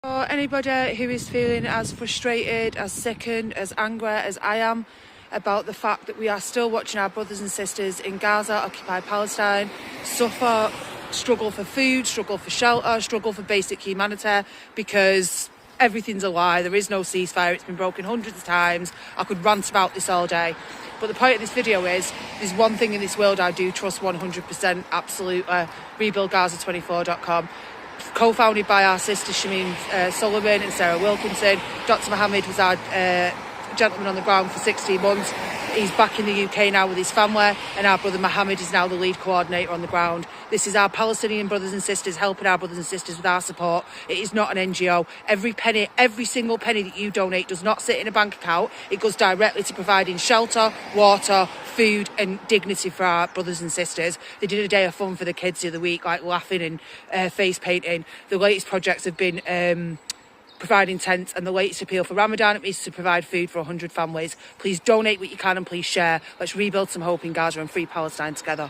For anybody who is feeling as frustrated, as sickened, as angry as I am about the fact that we are still watching our brothers and sisters in Gaza, occupied Palestine, suffer, struggle for food, struggle for shelter, struggle for basic humanity, because everything's a lie. There is no ceasefire. It's been broken hundreds of times. I could rant about this all day. But the point of this video is, there's one thing in this world I do trust 100%, absolutely. RebuildGaza24.com. Co-founded by our sisters Shameen Sullivan and Sarah Wilkinson. Dr. Mohammed was our gentleman on the ground for 16 months. He's back in the UK now with his family, and our brother Mohammed is now the lead coordinator on the ground. This is our Palestinian brothers and sisters helping our brothers and sisters with our support. It is not an NGO. Every penny, every single penny that you donate does not sit in a bank account. It goes directly to providing shelter, water, food and dignity for our brothers and sisters. They did a day of fun for the kids the other week, like laughing and face painting. The latest projects have been providing tents, and the latest appeal for Ramadan is to provide food for 100 families. Please donate what you can and please share. Let's rebuild some hope in Gaza and free Palestine together.